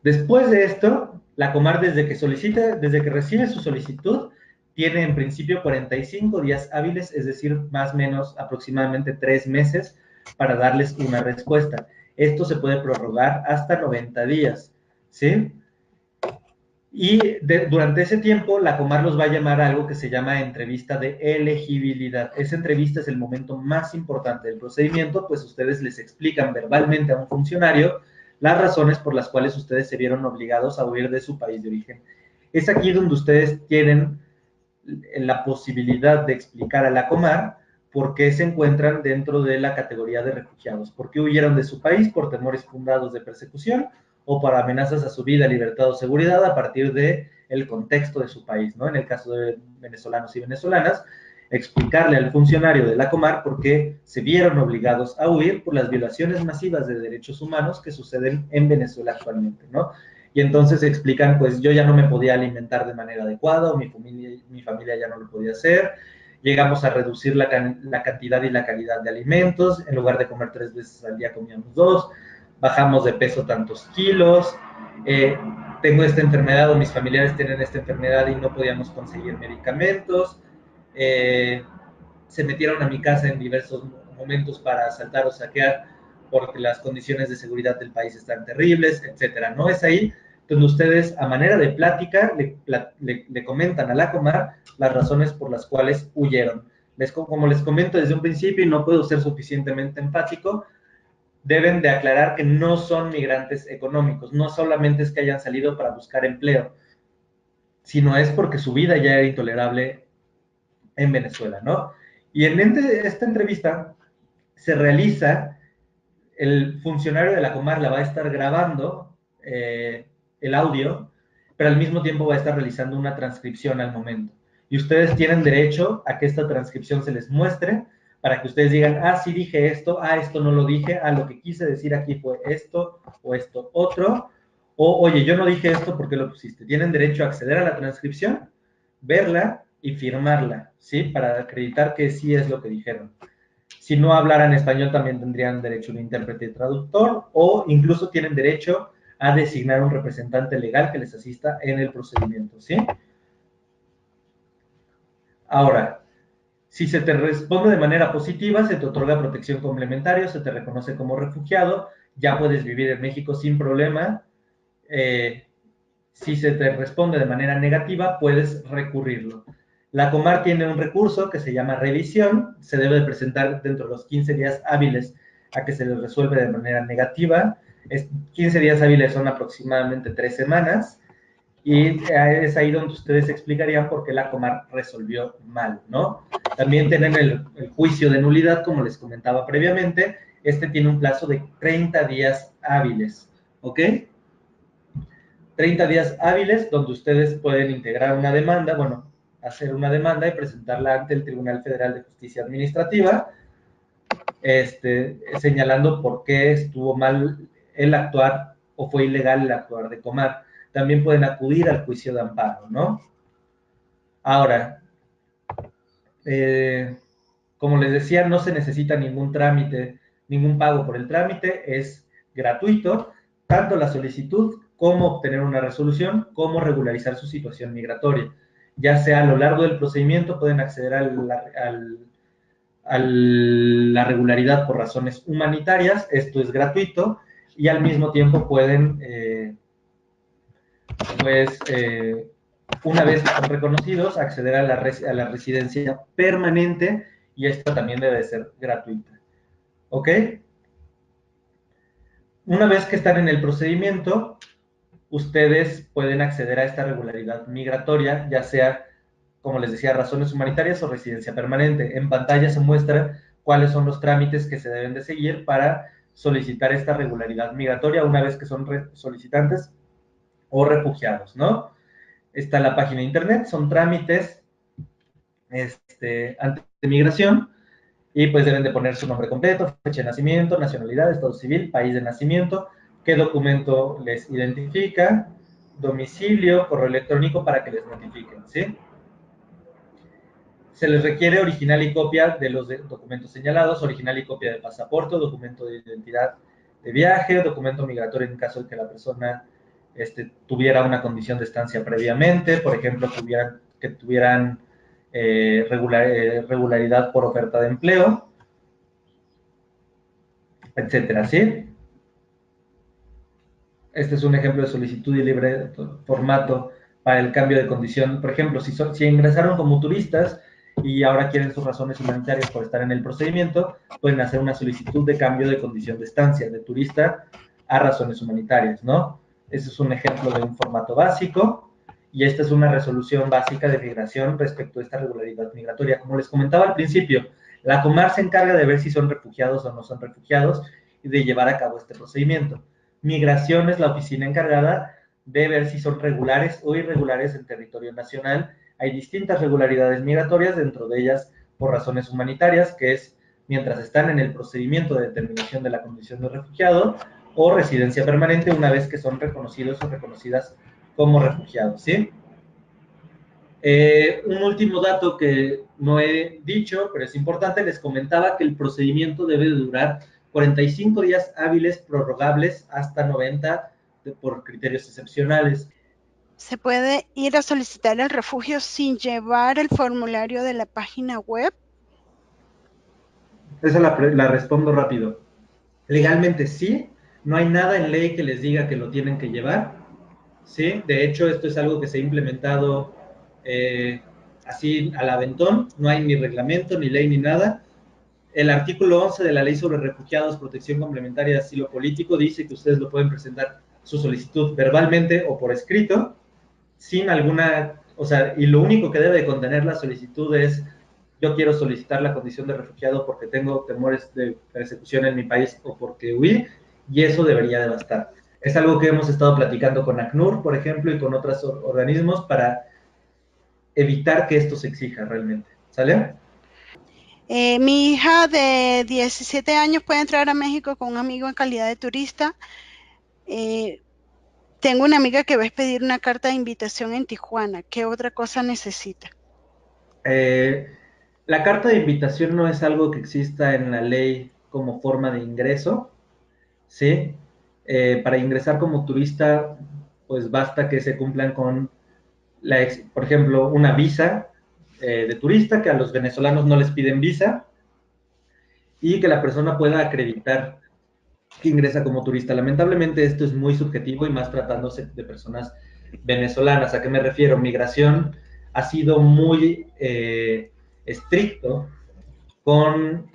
Después de esto, la Comar, desde que recibe su solicitud, tiene en principio 45 días hábiles, es decir, más o menos aproximadamente 3 meses para darles una respuesta. Esto se puede prorrogar hasta 90 días, ¿sí? Y durante ese tiempo, la Comar los va a llamar a algo que se llama entrevista de elegibilidad. Esa entrevista es el momento más importante del procedimiento, pues ustedes les explican verbalmente a un funcionario las razones por las cuales ustedes se vieron obligados a huir de su país de origen. Es aquí donde ustedes tienen la posibilidad de explicar a la Comar por qué se encuentran dentro de la categoría de refugiados, por qué huyeron de su país por temores fundados de persecución o para amenazas a su vida, libertad o seguridad a partir del contexto de su país, ¿no? En el caso de venezolanos y venezolanas, explicarle al funcionario de la Comar por qué se vieron obligados a huir por las violaciones masivas de derechos humanos que suceden en Venezuela actualmente, ¿no? Y entonces explican, pues yo ya no me podía alimentar de manera adecuada, o mi familia ya no lo podía hacer. Llegamos a reducir la cantidad y la calidad de alimentos. En lugar de comer 3 veces al día, comíamos 2. Bajamos de peso tantos kilos. Tengo esta enfermedad, o mis familiares tienen esta enfermedad y no podíamos conseguir medicamentos. Se metieron a mi casa en diversos momentos para asaltar o saquear porque las condiciones de seguridad del país están terribles, etcétera, ¿no? Es ahí donde ustedes, a manera de plática, le comentan a la Comar las razones por las cuales huyeron. Como les comento desde un principio, y no puedo ser suficientemente empático, deben de aclarar que no son migrantes económicos, no solamente es que hayan salido para buscar empleo, sino es porque su vida ya era intolerable en Venezuela, ¿no? Y en esta entrevista se realiza, el funcionario de la Comar la va a estar grabando el audio pero al mismo tiempo va a estar realizando una transcripción al momento. Y ustedes tienen derecho a que esta transcripción se les muestre para que ustedes digan, ah, sí dije esto, ah, esto no lo dije, ah, lo que quise decir aquí fue esto o esto otro, o oye, yo no dije esto, ¿por qué lo pusiste? Tienen derecho a acceder a la transcripción, verla y firmarla, ¿sí? Para acreditar que sí es lo que dijeron. Si no hablaran español, también tendrían derecho a un intérprete y traductor, o incluso tienen derecho a designar un representante legal que les asista en el procedimiento, ¿sí? Ahora, si se te responde de manera positiva, se te otorga protección complementaria, se te reconoce como refugiado, ya puedes vivir en México sin problema. Si se te responde de manera negativa, puedes recurrirlo. La Comar tiene un recurso que se llama revisión, se debe presentar dentro de los 15 días hábiles a que se les resuelve de manera negativa. 15 días hábiles son aproximadamente 3 semanas, y es ahí donde ustedes explicarían por qué la Comar resolvió mal, ¿no? También tienen el juicio de nulidad, como les comentaba previamente. Este tiene un plazo de 30 días hábiles, ¿ok? 30 días hábiles donde ustedes pueden integrar una demanda, bueno, hacer una demanda y presentarla ante el Tribunal Federal de Justicia Administrativa, señalando por qué estuvo mal el actuar o fue ilegal el actuar de Comar. También pueden acudir al juicio de amparo, ¿no? Ahora, como les decía, no se necesita ningún trámite, ningún pago por el trámite, es gratuito, tanto la solicitud como obtener una resolución, como regularizar su situación migratoria. Ya sea a lo largo del procedimiento pueden acceder a la regularidad por razones humanitarias, esto es gratuito, y al mismo tiempo pueden, una vez que son reconocidos, acceder a la residencia permanente, y esta también debe ser gratuita. ¿Ok? Una vez que están en el procedimiento, ustedes pueden acceder a esta regularidad migratoria, ya sea, como les decía, razones humanitarias o residencia permanente. En pantalla se muestra cuáles son los trámites que se deben de seguir para solicitar esta regularidad migratoria una vez que son solicitantes o refugiados, ¿no? Está la página de internet, son trámites antes de migración, y pues deben de poner su nombre completo, fecha de nacimiento, nacionalidad, estado civil, país de nacimiento, qué documento les identifica, domicilio, correo electrónico para que les notifiquen, ¿sí? Se les requiere original y copia de los documentos señalados, original y copia de pasaporte, documento de identidad de viaje, documento migratorio en caso de que la persona tuviera una condición de estancia previamente, por ejemplo, que tuvieran regularidad por oferta de empleo, etcétera, ¿sí? Este es un ejemplo de solicitud y libre formato para el cambio de condición. Por ejemplo, si ingresaron como turistas y ahora quieren sus razones humanitarias por estar en el procedimiento, pueden hacer una solicitud de cambio de condición de estancia de turista a razones humanitarias, ¿no? Ese es un ejemplo de un formato básico, y esta es una resolución básica de migración respecto a esta regularidad migratoria. Como les comentaba al principio, la Comar se encarga de ver si son refugiados o no son refugiados y de llevar a cabo este procedimiento. Migración es la oficina encargada de ver si son regulares o irregulares en territorio nacional. Hay distintas regularidades migratorias, dentro de ellas por razones humanitarias, que es mientras están en el procedimiento de determinación de la condición de refugiado, o residencia permanente una vez que son reconocidos o reconocidas como refugiados, ¿sí? Un último dato que no he dicho, pero es importante, les comentaba que el procedimiento debe de durar 45 días hábiles prorrogables hasta 90 por criterios excepcionales. ¿Se puede ir a solicitar el refugio sin llevar el formulario de la página web? Esa la respondo rápido. Legalmente sí, no hay nada en ley que les diga que lo tienen que llevar, ¿sí? De hecho, esto es algo que se ha implementado así al aventón, no hay ni reglamento, ni ley, ni nada. El artículo 11 de la Ley sobre Refugiados, Protección Complementaria de Asilo Político, dice que ustedes lo pueden presentar su solicitud verbalmente o por escrito, sin alguna, o sea, y lo único que debe contener la solicitud es: yo quiero solicitar la condición de refugiado porque tengo temores de persecución en mi país o porque huí, y eso debería de bastar. Es algo que hemos estado platicando con ACNUR, por ejemplo, y con otros organismos para evitar que esto se exija realmente. ¿Sale? Mi hija de 17 años puede entrar a México con un amigo en calidad de turista. Eh, Tengo una amiga que va a expedir una carta de invitación en Tijuana. ¿Qué otra cosa necesita? Eh, la carta de invitación no es algo que exista en la ley como forma de ingreso, ¿sí? Para ingresar como turista, pues basta que se cumplan con, por ejemplo, una visa de turista, que a los venezolanos no les piden visa, y que la persona pueda acreditar que ingresa como turista. Lamentablemente esto es muy subjetivo y más tratándose de personas venezolanas. ¿A qué me refiero? Migración ha sido muy estricto con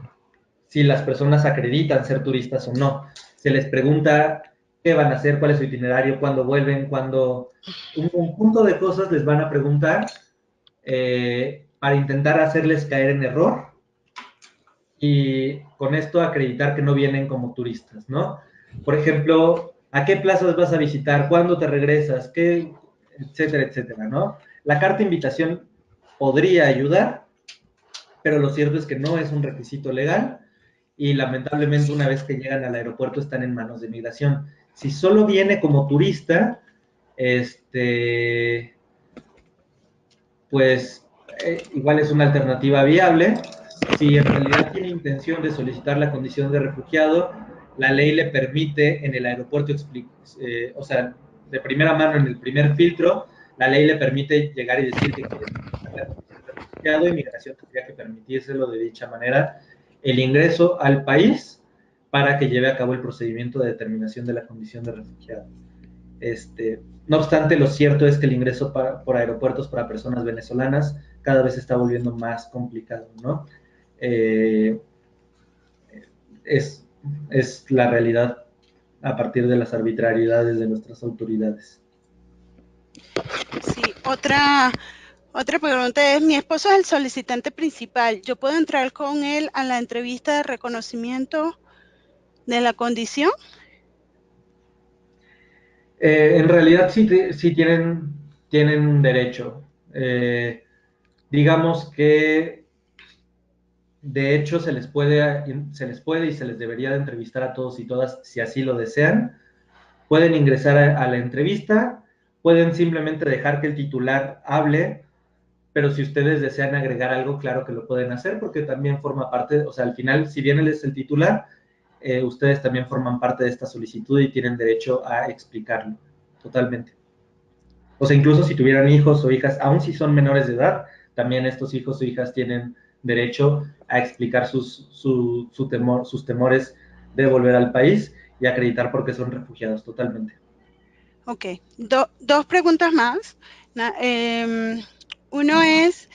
si las personas acreditan ser turistas o no. Se les pregunta qué van a hacer, cuál es su itinerario, cuándo vuelven, cuándo... Un conjunto de cosas les van a preguntar para intentar hacerles caer en error y con esto acreditar que no vienen como turistas, ¿no? Por ejemplo, ¿a qué plazas vas a visitar? ¿Cuándo te regresas? ¿Qué? Etcétera, etcétera, ¿no? La carta de invitación podría ayudar, pero lo cierto es que no es un requisito legal y lamentablemente una vez que llegan al aeropuerto están en manos de migración. Si solo viene como turista, pues igual es una alternativa viable. Si en realidad tiene intención de solicitar la condición de refugiado, la ley le permite en el aeropuerto, o sea, de primera mano en el primer filtro, la ley le permite llegar y decir que quiere solicitar la condición de refugiado y migración tendría que permitírselo de dicha manera el ingreso al país para que lleve a cabo el procedimiento de determinación de la condición de refugiado. No obstante, lo cierto es que el ingreso por aeropuertos para personas venezolanas cada vez se está volviendo más complicado, ¿no? Eh, es, es la realidad a partir de las arbitrariedades de nuestras autoridades. Sí, otra pregunta es, mi esposo es el solicitante principal. ¿Yo puedo entrar con él a la entrevista de reconocimiento de la condición? En realidad sí tienen derecho. Digamos que de hecho se les puede y se les debería de entrevistar a todos y todas si así lo desean. Pueden ingresar a la entrevista, pueden simplemente dejar que el titular hable, pero si ustedes desean agregar algo, claro que lo pueden hacer porque también forma parte, o sea, al final, si bien él es el titular, ustedes también forman parte de esta solicitud y tienen derecho a explicarlo totalmente. O sea, incluso si tuvieran hijos o hijas, aun si son menores de edad, también estos hijos o hijas tienen derecho a explicar sus temores de volver al país y acreditar por qué son refugiados totalmente. Ok, dos preguntas más. Uno es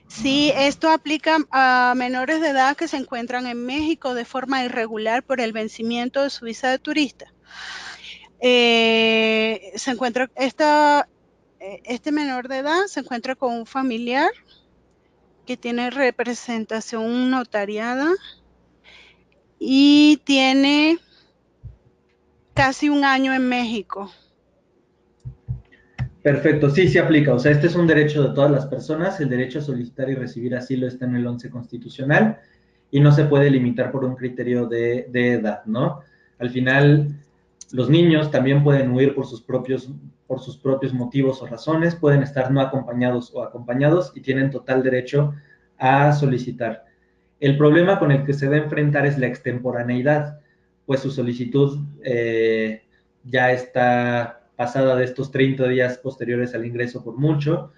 si esto aplica a menores de edad que se encuentran en México de forma irregular por el vencimiento de su visa de turista. Se encuentra este menor de edad se encuentra con un familiar que tiene representación notariada y tiene casi un año en México. Perfecto, sí, sí aplica. O sea, este es un derecho de todas las personas. El derecho a solicitar y recibir asilo está en el 11 constitucional y no se puede limitar por un criterio de edad, ¿no? Al final, los niños también pueden huir por sus propios motivos o razones, pueden estar no acompañados o acompañados y tienen total derecho a solicitar. El problema con el que se va a enfrentar es la extemporaneidad, pues su solicitud ya está pasada de estos 30 días posteriores al ingreso por mucho.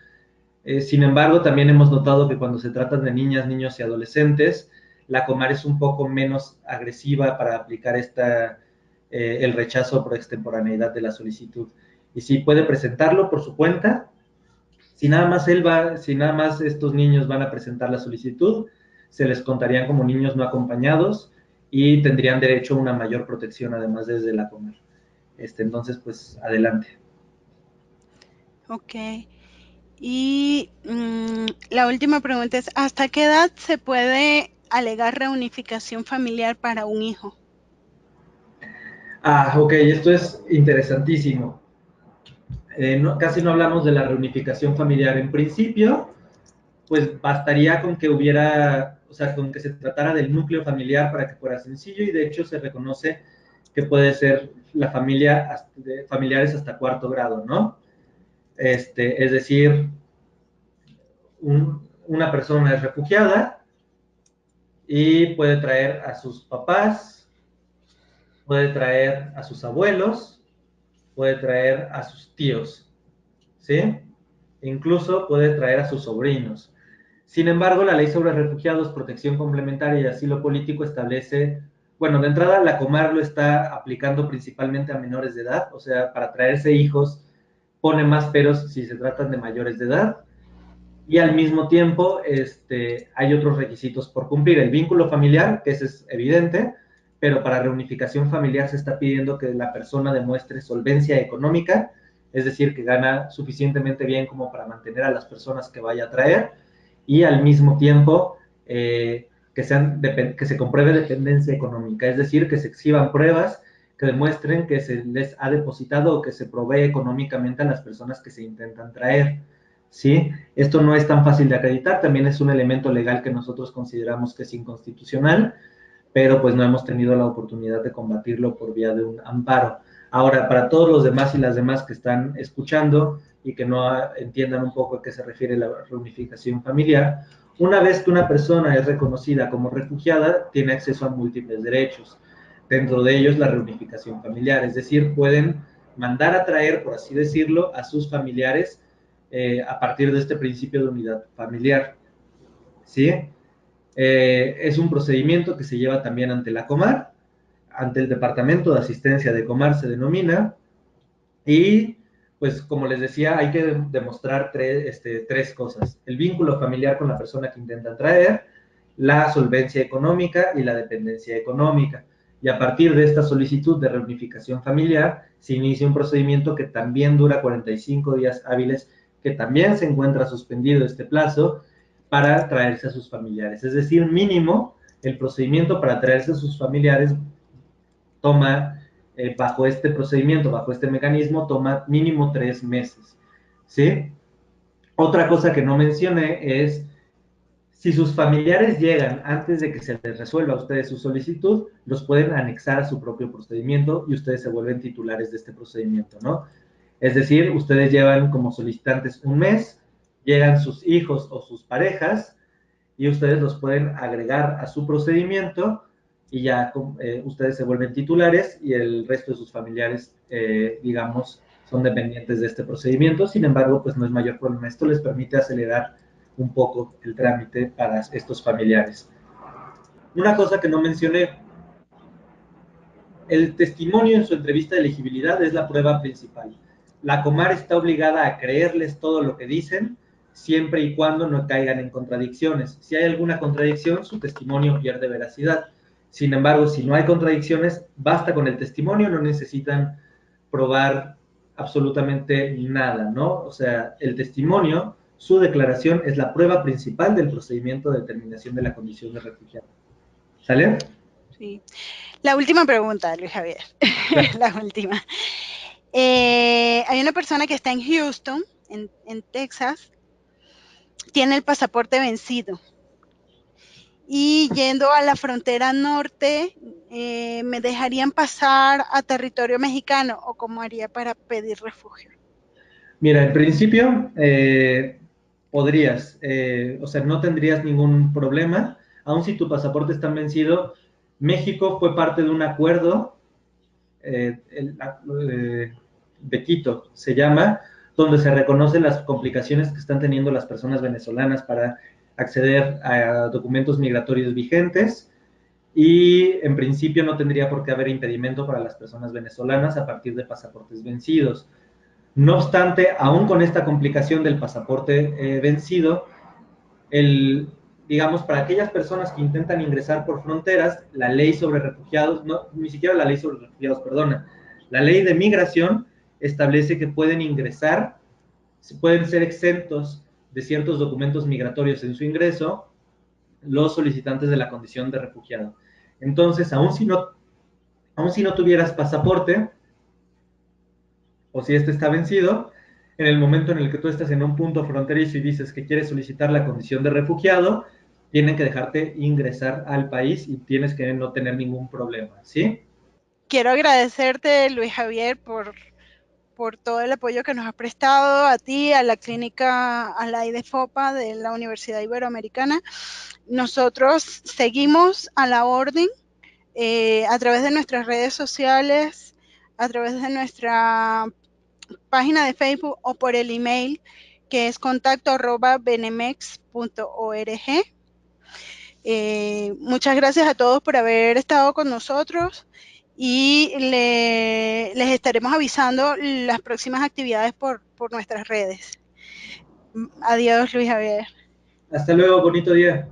Sin embargo, también hemos notado que cuando se trata de niñas, niños y adolescentes, la Comar es un poco menos agresiva para aplicar el rechazo por extemporaneidad de la solicitud. Y sí puede presentarlo por su cuenta. Si nada más estos niños van a presentar la solicitud, se les contarían como niños no acompañados y tendrían derecho a una mayor protección, además desde la Comar. Entonces, pues adelante. Ok. Y la última pregunta es, ¿hasta qué edad se puede alegar reunificación familiar para un hijo? Ok, esto es interesantísimo. Casi no hablamos de la reunificación familiar. En principio, pues bastaría con que hubiera, o sea, con que se tratara del núcleo familiar para que fuera sencillo, y de hecho se reconoce que puede ser la familia, familiares hasta cuarto grado, ¿no? Es decir, una persona es refugiada y puede traer a sus papás, puede traer a sus abuelos, puede traer a sus tíos, ¿sí? Incluso puede traer a sus sobrinos. Sin embargo, la Ley sobre Refugiados, Protección Complementaria y Asilo Político establece, bueno, de entrada la Comar lo está aplicando principalmente a menores de edad, o sea, para traerse hijos pone más peros si se tratan de mayores de edad, y al mismo tiempo hay otros requisitos por cumplir. El vínculo familiar, que ese es evidente, pero para reunificación familiar se está pidiendo que la persona demuestre solvencia económica, es decir, que gana suficientemente bien como para mantener a las personas que vaya a traer, y al mismo tiempo que se compruebe dependencia económica, es decir, que se exhiban pruebas que demuestren que se les ha depositado o que se provee económicamente a las personas que se intentan traer. ¿Sí? Esto no es tan fácil de acreditar, también es un elemento legal que nosotros consideramos que es inconstitucional, pero pues no hemos tenido la oportunidad de combatirlo por vía de un amparo. Ahora, para todos los demás y las demás que están escuchando y que no entiendan un poco a qué se refiere la reunificación familiar, una vez que una persona es reconocida como refugiada, tiene acceso a múltiples derechos, dentro de ellos la reunificación familiar, es decir, pueden mandar a traer, por así decirlo, a sus familiares a partir de este principio de unidad familiar, ¿sí? Es un procedimiento que se lleva también ante la Comar, ante el Departamento de Asistencia de Comar se denomina, y pues como les decía, hay que demostrar tres cosas: el vínculo familiar con la persona que intentan traer, la solvencia económica y la dependencia económica. Y a partir de esta solicitud de reunificación familiar, se inicia un procedimiento que también dura 45 días hábiles, que también se encuentra suspendido este plazo, para traerse a sus familiares. Es decir, mínimo, el procedimiento para traerse a sus familiares toma, bajo este procedimiento, bajo este mecanismo, toma mínimo 3 meses, ¿sí? Otra cosa que no mencioné es, si sus familiares llegan antes de que se les resuelva a ustedes su solicitud, los pueden anexar a su propio procedimiento y ustedes se vuelven titulares de este procedimiento, ¿no? Es decir, ustedes llevan como solicitantes un mes, llegan sus hijos o sus parejas y ustedes los pueden agregar a su procedimiento y ya ustedes se vuelven titulares y el resto de sus familiares, digamos, son dependientes de este procedimiento. Sin embargo, pues no es mayor problema. Esto les permite acelerar un poco el trámite para estos familiares. Una cosa que no mencioné: el testimonio en su entrevista de elegibilidad es la prueba principal. La Comar está obligada a creerles todo lo que dicen, siempre y cuando no caigan en contradicciones. Si hay alguna contradicción, su testimonio pierde veracidad. Sin embargo, si no hay contradicciones, basta con el testimonio, no necesitan probar absolutamente nada, ¿no? O sea, el testimonio, su declaración, es la prueba principal del procedimiento de determinación de la condición de refugiado. ¿Sale? Sí. La última pregunta, Luis Javier. La última. Hay una persona que está en Houston, en Texas, tiene el pasaporte vencido. Y yendo a la frontera norte, ¿me dejarían pasar a territorio mexicano o cómo haría para pedir refugio? Mira, en principio podrías, o sea, no tendrías ningún problema, aun si tu pasaporte está vencido. México fue parte de un acuerdo, de Quito se llama, donde se reconocen las complicaciones que están teniendo las personas venezolanas para acceder a documentos migratorios vigentes, y en principio no tendría por qué haber impedimento para las personas venezolanas a partir de pasaportes vencidos. No obstante, aún con esta complicación del pasaporte vencido, digamos, para aquellas personas que intentan ingresar por fronteras, la ley sobre refugiados, no, ni siquiera la ley sobre refugiados, perdona, la ley de migración establece que pueden ingresar, pueden ser exentos de ciertos documentos migratorios en su ingreso los solicitantes de la condición de refugiado. Entonces, aún si no Aun si no tuvieras pasaporte, o si este está vencido, en el momento en el que tú estás en un punto fronterizo y dices que quieres solicitar la condición de refugiado, tienen que dejarte ingresar al país y tienes que no tener ningún problema, ¿sí? Quiero agradecerte, Luis Javier, por todo el apoyo que nos has prestado a ti, a la clínica Alaide FOPA de la Universidad Iberoamericana. Nosotros seguimos a la orden a través de nuestras redes sociales, a través de nuestra página de Facebook o por el email que es contacto@benemex.org. Muchas gracias a todos por haber estado con nosotros y les estaremos avisando las próximas actividades por nuestras redes. Adiós, Luis Javier. Hasta luego, bonito día.